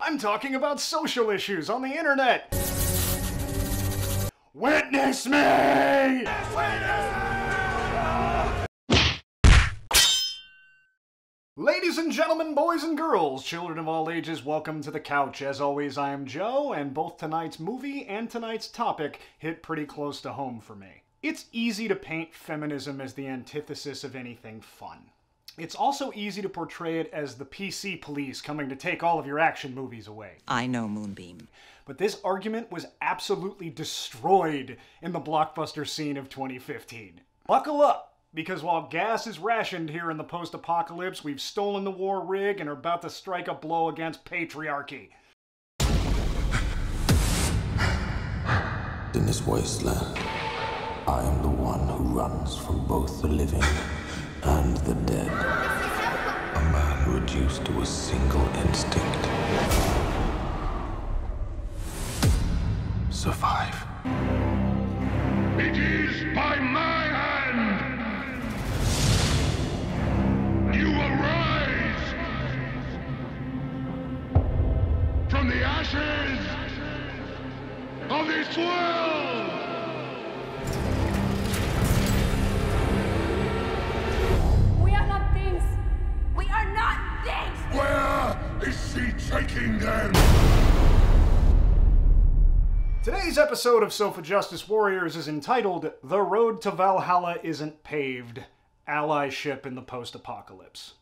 I'm talking about social issues on the internet. Witness me! Ladies and gentlemen, boys and girls, children of all ages, welcome to the couch. As always, I am Joe, and both tonight's movie and tonight's topic hit pretty close to home for me. It's easy to paint feminism as the antithesis of anything fun. It's also easy to portray it as the PC police coming to take all of your action movies away. I know, Moonbeam. But this argument was absolutely destroyed in the blockbuster scene of 2015. Buckle up, because while gas is rationed here in the post-apocalypse, we've stolen the war rig and are about to strike a blow against patriarchy. In this wasteland, I am the one who runs from both the living and the dead. A man reduced to a single instinct. Survive. It is by my hand! You arise from the ashes of this world! We are not things! We are not things! Where is she taking them? Today's episode of Sofa Justice Warriors is entitled The Road to Valhalla Isn't Paved, Allyship in the Post-Apocalypse.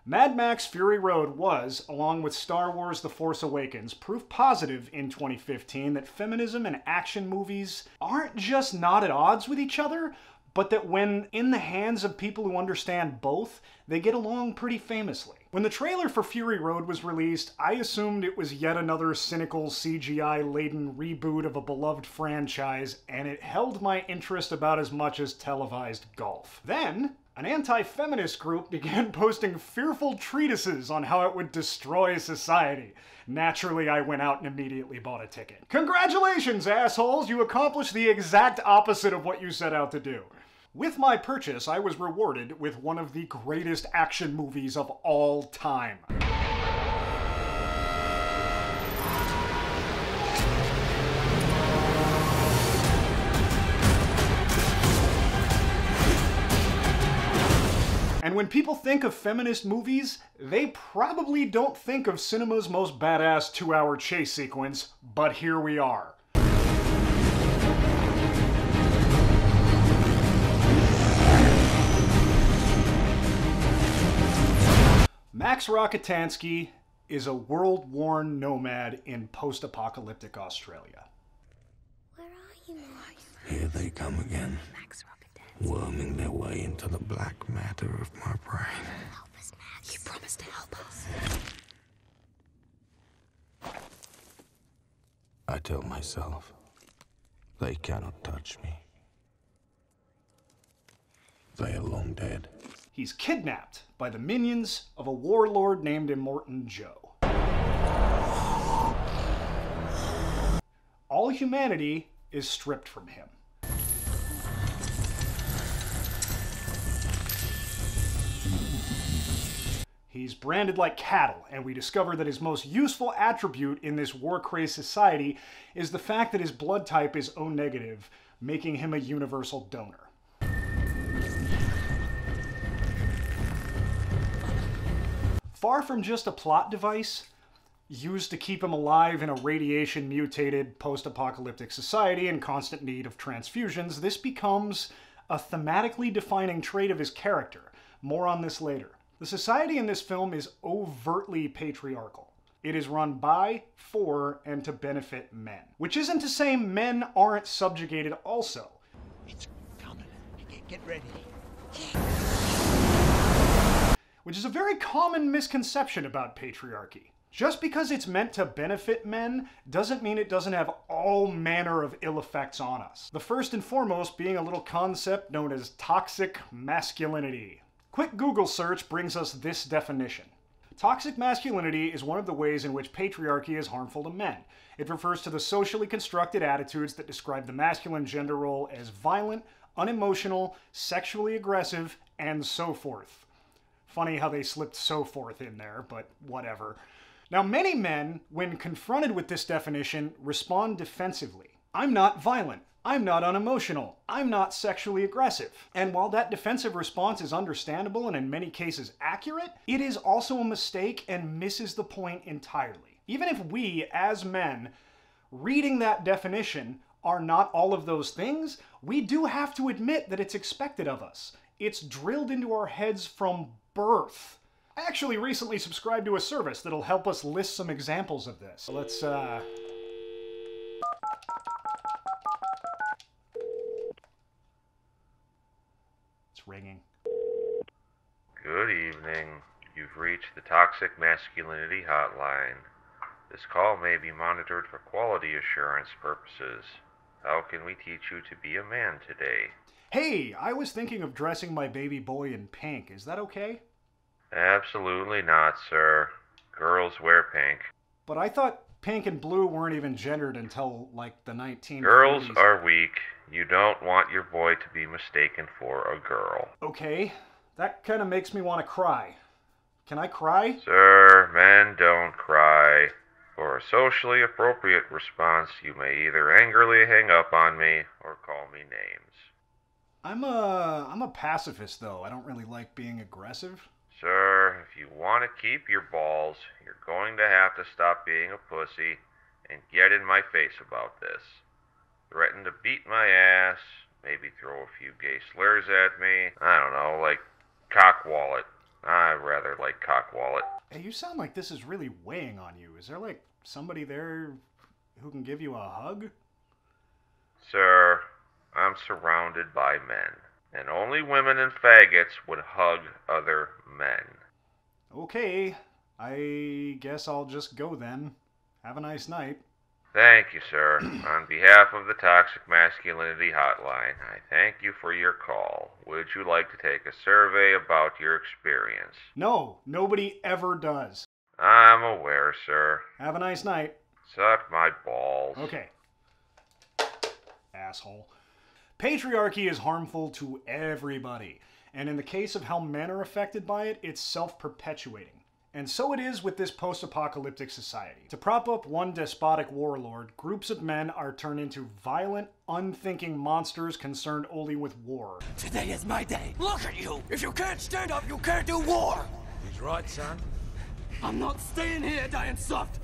Mad Max Fury Road was, along with Star Wars The Force Awakens, proof positive in 2015 that feminism and action movies aren't just not at odds with each other, but that when in the hands of people who understand both, they get along pretty famously. When the trailer for Fury Road was released, I assumed it was yet another cynical, CGI-laden reboot of a beloved franchise, and it held my interest about as much as televised golf. Then, an anti-feminist group began posting fearful treatises on how it would destroy society. Naturally, I went out and immediately bought a ticket. Congratulations, assholes! You accomplished the exact opposite of what you set out to do. With my purchase, I was rewarded with one of the greatest action movies of all time. And when people think of feminist movies, they probably don't think of cinema's most badass 2-hour chase sequence, but here we are. Max Rokitansky is a world-worn nomad in post-apocalyptic Australia. Where are you? Here they come again, Max Rokitansky. worming their way into the black matter of my brain. Help us, Max. You promised to help us. I tell myself, they cannot touch me. They are long dead. He's kidnapped by the minions of a warlord named Immortan Joe. All humanity is stripped from him. He's branded like cattle, and we discover that his most useful attribute in this war-crazed society is the fact that his blood type is O-negative, making him a universal donor. Far from just a plot device used to keep him alive in a radiation-mutated post-apocalyptic society in constant need of transfusions, this becomes a thematically defining trait of his character. More on this later. The society in this film is overtly patriarchal. It is run by, for, and to benefit men. Which isn't to say men aren't subjugated also. It's coming. Get ready. Which is a very common misconception about patriarchy. Just because it's meant to benefit men doesn't mean it doesn't have all manner of ill effects on us. The first and foremost being a little concept known as toxic masculinity. Quick Google search brings us this definition. Toxic masculinity is one of the ways in which patriarchy is harmful to men. It refers to the socially constructed attitudes that describe the masculine gender role as violent, unemotional, sexually aggressive, and so forth. Funny how they slipped so forth in there, but whatever. Now, many men, when confronted with this definition, respond defensively. I'm not violent. I'm not unemotional. I'm not sexually aggressive. And while that defensive response is understandable and in many cases accurate, it is also a mistake and misses the point entirely. Even if we, as men, reading that definition, are not all of those things, we do have to admit that it's expected of us. It's drilled into our heads from birth. I actually recently subscribed to a service that'll help us list some examples of this. So let's, It's ringing. Good evening. You've reached the Toxic Masculinity Hotline. This call may be monitored for quality assurance purposes. How can we teach you to be a man today? Hey, I was thinking of dressing my baby boy in pink. Is that okay? Absolutely not, sir. Girls wear pink. But I thought pink and blue weren't even gendered until, like, the 1940s. Girls are weak. You don't want your boy to be mistaken for a girl. Okay, that kind of makes me want to cry. Can I cry? Sir, men don't cry. For a socially appropriate response, you may either angrily hang up on me or call me names. I'm a pacifist, though. I don't really like being aggressive. Sir, if you want to keep your balls, you're going to have to stop being a pussy and get in my face about this. Threaten to beat my ass, maybe throw a few gay slurs at me. I don't know, like cock wallet. I rather like cock wallet. Hey, you sound like this is really weighing on you. Is there, like, somebody there who can give you a hug? Sir, I'm surrounded by men, and only women and faggots would hug other men. Okay, I guess I'll just go then. Have a nice night. Thank you, sir. On behalf of the Toxic Masculinity Hotline, I thank you for your call. Would you like to take a survey about your experience? No, nobody ever does. I'm aware, sir. Have a nice night. Suck my balls. Okay. Asshole. Patriarchy is harmful to everybody, and in the case of how men are affected by it, it's self-perpetuating. And so it is with this post-apocalyptic society. To prop up one despotic warlord, groups of men are turned into violent, unthinking monsters concerned only with war. Today is my day. Look at you! If you can't stand up, you can't do war! He's right, son. I'm not staying here dying soft.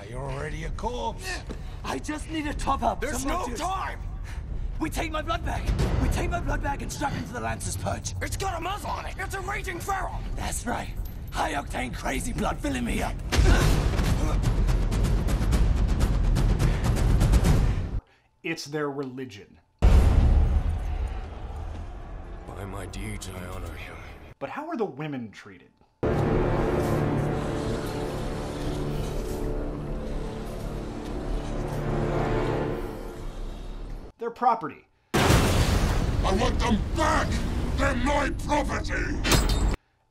You're already a corpse. I just need a top up. There's no time! We take my blood bag. We take my blood bag and strap into the Lancer's purge. It's got a muzzle on it. It's a raging feral. That's right. High-octane crazy blood filling me up. It's their religion. By my deeds, I honor him. But how are the women treated? They're property. I want them back! They're my property!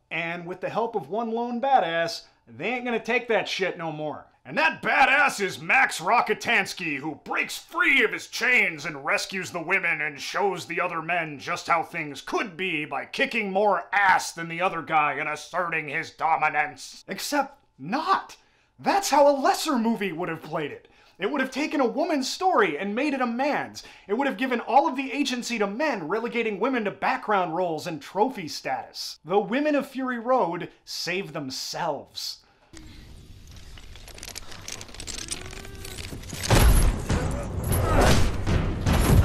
And with the help of one lone badass, they ain't gonna take that shit no more. And that badass is Max Rockatansky, who breaks free of his chains and rescues the women and shows the other men just how things could be by kicking more ass than the other guy and asserting his dominance. Except not. That's how a lesser movie would have played it. It would have taken a woman's story and made it a man's. It would have given all of the agency to men, relegating women to background roles and trophy status. The women of Fury Road save themselves.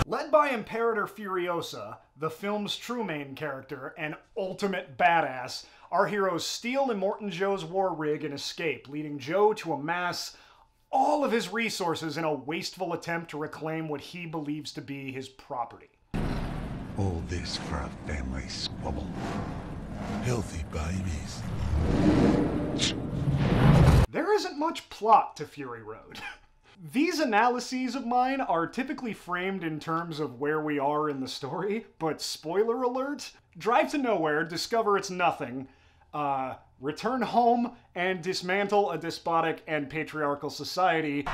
Led by Imperator Furiosa, the film's true main character and ultimate badass, our heroes steal Immortan Joe's war rig and escape, leading Joe to amass all of his resources in a wasteful attempt to reclaim what he believes to be his property. All this for a family squabble. Healthy babies. There isn't much plot to Fury Road. These analyses of mine are typically framed in terms of where we are in the story, but spoiler alert, drive to nowhere, discover it's nothing, return home, and dismantle a despotic and patriarchal society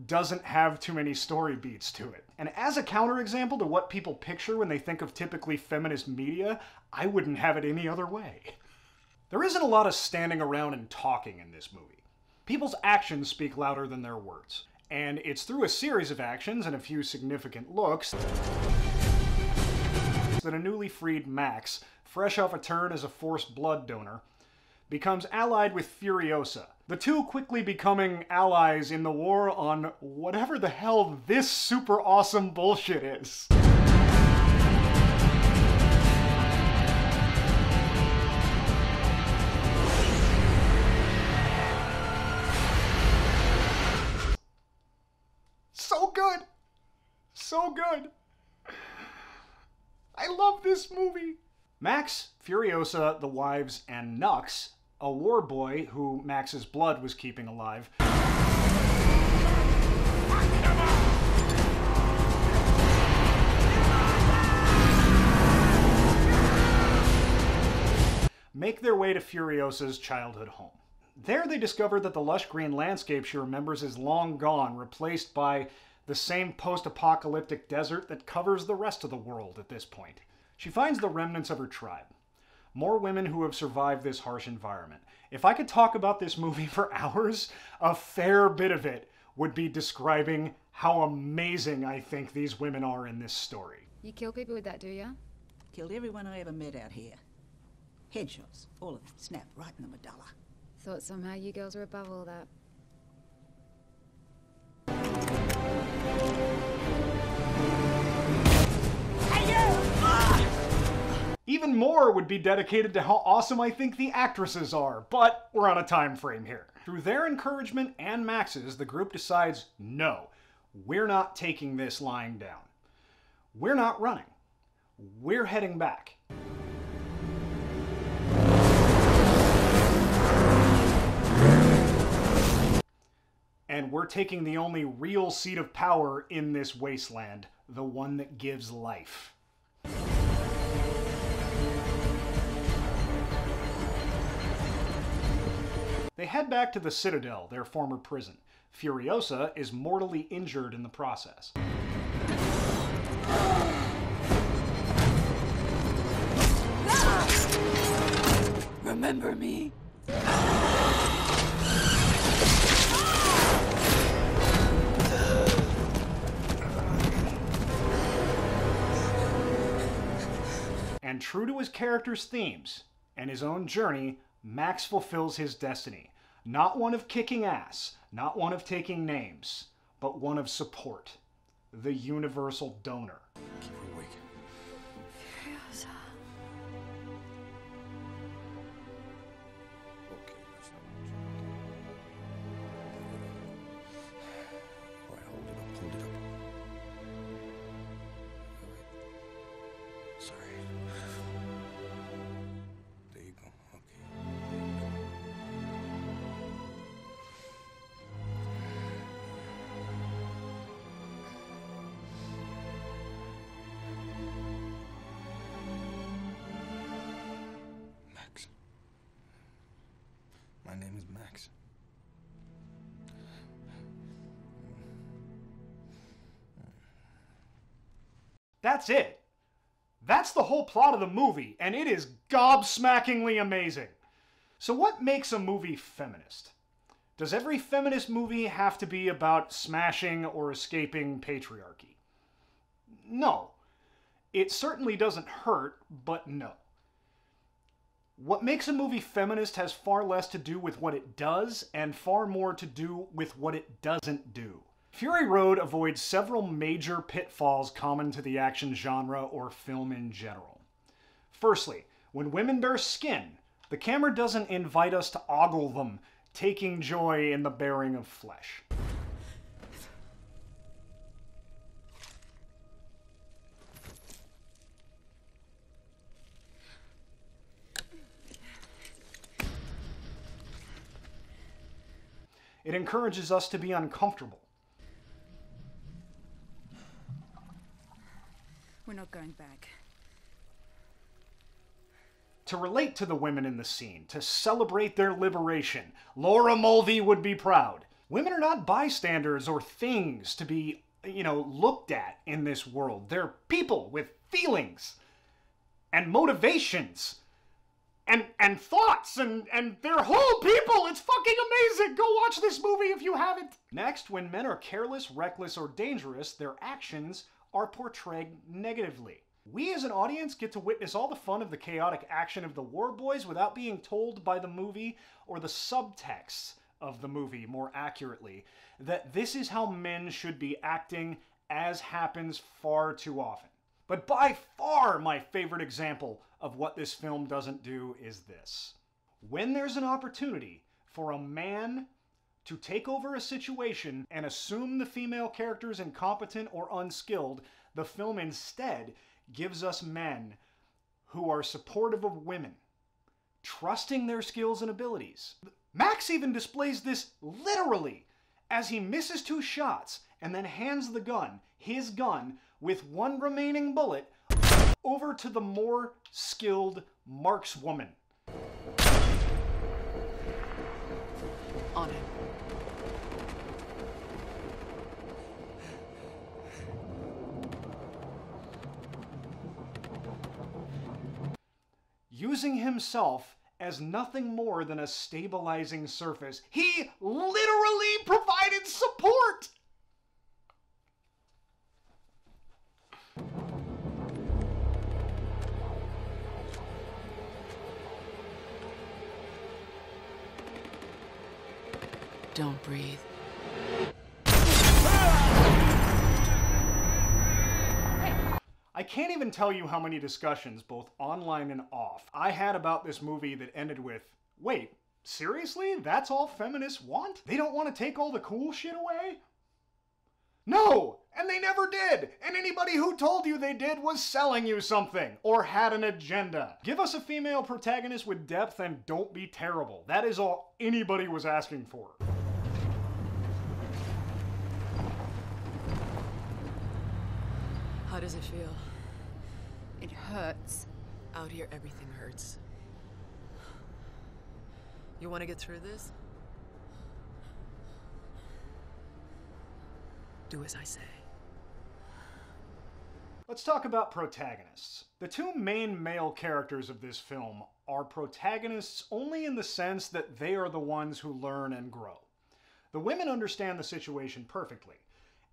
doesn't have too many story beats to it. And as a counterexample to what people picture when they think of typically feminist media, I wouldn't have it any other way. There isn't a lot of standing around and talking in this movie. People's actions speak louder than their words. And it's through a series of actions and a few significant looks that a newly freed Max, fresh off a turn as a forced blood donor, becomes allied with Furiosa, the two quickly becoming allies in the war on whatever the hell this super awesome bullshit is. So good! So good! I love this movie! Max, Furiosa, the wives, and Nux, a war boy who Max's blood was keeping alive, make their way to Furiosa's childhood home. There they discover that the lush green landscape she remembers is long gone, replaced by the same post-apocalyptic desert that covers the rest of the world at this point. She finds the remnants of her tribe. More women who have survived this harsh environment. If I could talk about this movie for hours, a fair bit of it would be describing how amazing I think these women are in this story. You kill people with that, do ya? Killed everyone I ever met out here. Headshots, all of them, snap right in the medulla. Thought somehow you girls were above all that. Even more would be dedicated to how awesome I think the actresses are, but we're on a time frame here. Through their encouragement and Max's, the group decides, no, we're not taking this lying down. We're not running. We're heading back. And we're taking the only real seat of power in this wasteland, the one that gives life. They head back to the Citadel, their former prison. Furiosa is mortally injured in the process. Remember me? And true to his character's themes and his own journey, Max fulfills his destiny. Not one of kicking ass, not one of taking names, but one of support. The universal donor. Keep her awake. Furiosa. Okay, that's not much. All right, hold it up, hold it up. All right. Sorry. There you go, okay. Max. My name is Max. That's it. That's the whole plot of the movie, and it is gobsmackingly amazing. So what makes a movie feminist? Does every feminist movie have to be about smashing or escaping patriarchy? No. It certainly doesn't hurt, but no. What makes a movie feminist has far less to do with what it does and far more to do with what it doesn't do. Fury Road avoids several major pitfalls common to the action genre or film in general. Firstly, when women bare skin, the camera doesn't invite us to ogle them, taking joy in the baring of flesh. It encourages us to be uncomfortable. We're not going back. To relate to the women in the scene, to celebrate their liberation. Laura Mulvey would be proud. Women are not bystanders or things to be, looked at in this world. They're people with feelings and motivations. and thoughts and they're whole people. It's fucking amazing. Go watch this movie if you haven't. Next, when men are careless, reckless, or dangerous, their actions are portrayed negatively. We as an audience get to witness all the fun of the chaotic action of the war boys without being told by the movie, or the subtext of the movie more accurately, that this is how men should be acting, as happens far too often. But by far my favorite example of what this film doesn't do is this. When there's an opportunity for a man to take over a situation and assume the female character is incompetent or unskilled, the film instead gives us men who are supportive of women, trusting their skills and abilities. Max even displays this literally as he misses 2 shots and then hands the gun, his gun, with 1 remaining bullet, over to the more skilled markswoman. On it. Using himself as nothing more than a stabilizing surface, he literally provided support! Don't breathe. I can't even tell you how many discussions, both online and off, I had about this movie that ended with, wait, seriously? That's all feminists want? They don't want to take all the cool shit away? No! And they never did! And anybody who told you they did was selling you something, or had an agenda. Give us a female protagonist with depth and don't be terrible. That is all anybody was asking for. How does it feel? It hurts. Out here, everything hurts. You want to get through this? Do as I say. Let's talk about protagonists. The 2 main male characters of this film are protagonists only in the sense that they are the ones who learn and grow. The women understand the situation perfectly.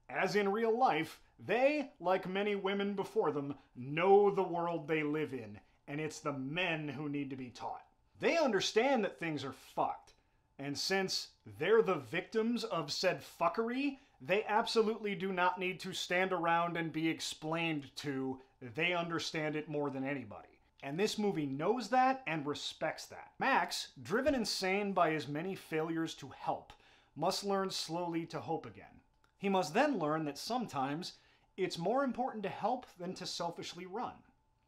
As in real life, they, like many women before them, know the world they live in, and it's the men who need to be taught. They understand that things are fucked, and since they're the victims of said fuckery, they absolutely do not need to stand around and be explained to. They understand it more than anybody. And this movie knows that and respects that. Max, driven insane by his many failures to help, must learn slowly to hope again. He must then learn that sometimes it's more important to help than to selfishly run.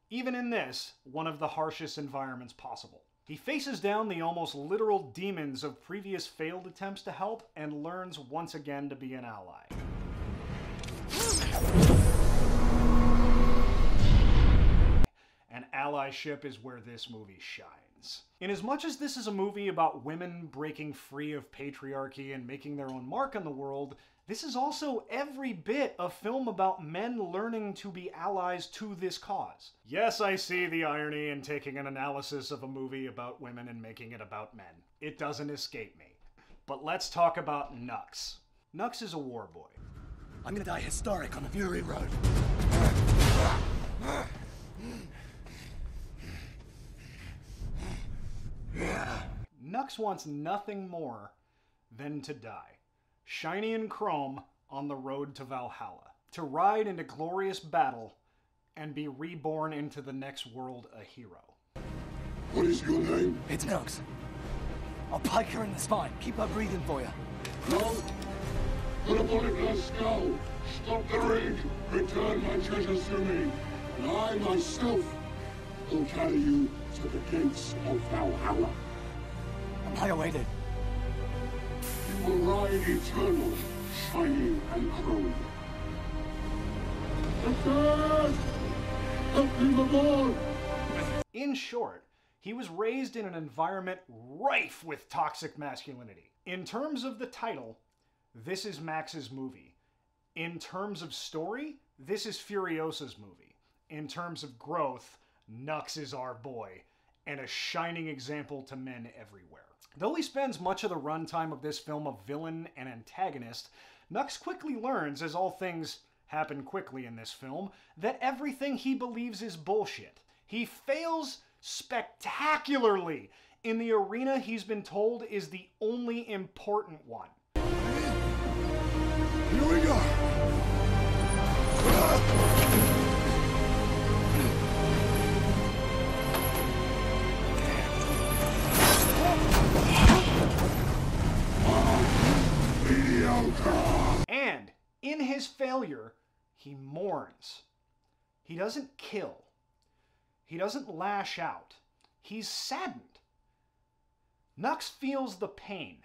Even in this, one of the harshest environments possible. He faces down the almost literal demons of previous failed attempts to help and learns once again to be an ally. And allyship is where this movie shines. Inasmuch as this is a movie about women breaking free of patriarchy and making their own mark on the world, this is also every bit a film about men learning to be allies to this cause. Yes, I see the irony in taking an analysis of a movie about women and making it about men. It doesn't escape me. But let's talk about Nux. Nux is a war boy. I'm gonna die historic on the Fury Road. Nux wants nothing more than to die, shiny in chrome on the road to Valhalla, to ride into glorious battle and be reborn into the next world a hero. What is your name? It's Nux. I'll pike her in the spine. Keep her breathing for you. No. Put a bullet in her skull. Stop the rig. Return my treasures to me. And I myself will carry you to the gates of Valhalla. Am I awaited? You will ride eternal, shining and chrome. In short, he was raised in an environment rife with toxic masculinity. In terms of the title, this is Max's movie. In terms of story, this is Furiosa's movie. In terms of growth, Nux is our boy. and a shining example to men everywhere. Though he spends much of the runtime of this film a villain and antagonist, Nux quickly learns, as all things happen quickly in this film, that everything he believes is bullshit. He fails spectacularly in the arena he's been told is the only important one. Here we go. And in his failure, he mourns. He doesn't kill. He doesn't lash out. He's saddened. Nux feels the pain.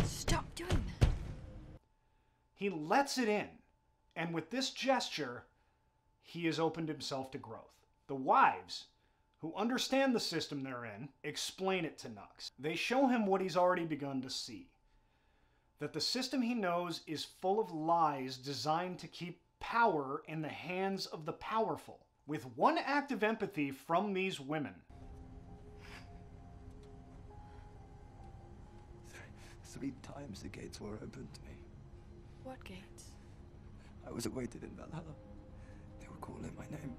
Stop doing that. He lets it in. And with this gesture, he has opened himself to growth. The wives, who understand the system they're in, explain it to Nux. They show him what he's already begun to see. That the system he knows is full of lies designed to keep power in the hands of the powerful. With one act of empathy from these women. 3 times the gates were opened to me. What gates? I was awaited in Valhalla. They were calling my name.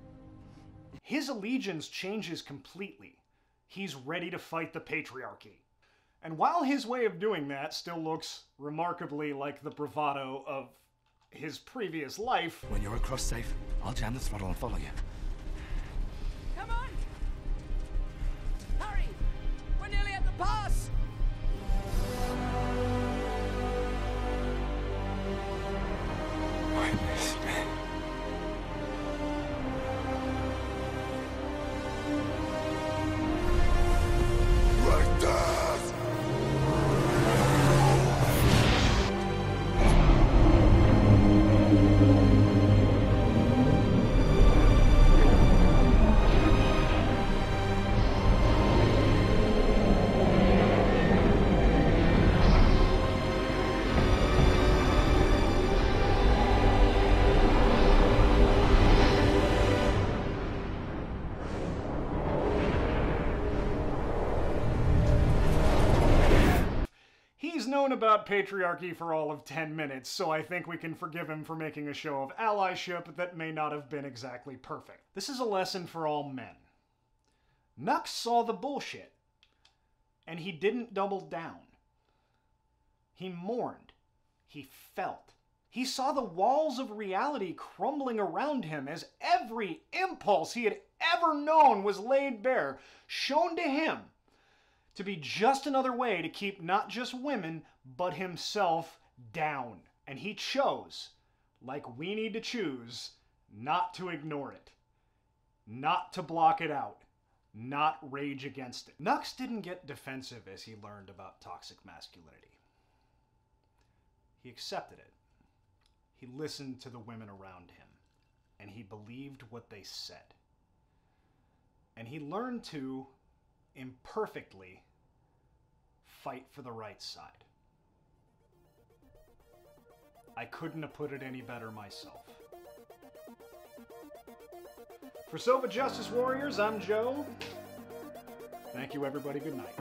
His allegiance changes completely. He's ready to fight the patriarchy. And while his way of doing that still looks remarkably like the bravado of his previous life... When you're across safe, I'll jam the throttle and follow you. Come on! Hurry! We're nearly at the pass! I miss me. Like that! He's known about patriarchy for all of 10 minutes, so I think we can forgive him for making a show of allyship that may not have been exactly perfect. This is a lesson for all men. Nux saw the bullshit, and he didn't double down. He mourned. He felt. He saw the walls of reality crumbling around him as every impulse he had ever known was laid bare, shown to him to be just another way to keep not just women, but himself down. And he chose, like we need to choose, not to ignore it, not to block it out, not rage against it. Nux didn't get defensive as he learned about toxic masculinity. He accepted it. He listened to the women around him, and he believed what they said. And he learned to, imperfectly, fight for the right side. I couldn't have put it any better myself. For Sofa Justice Warriors, I'm Joe. Thank you, everybody. Good night.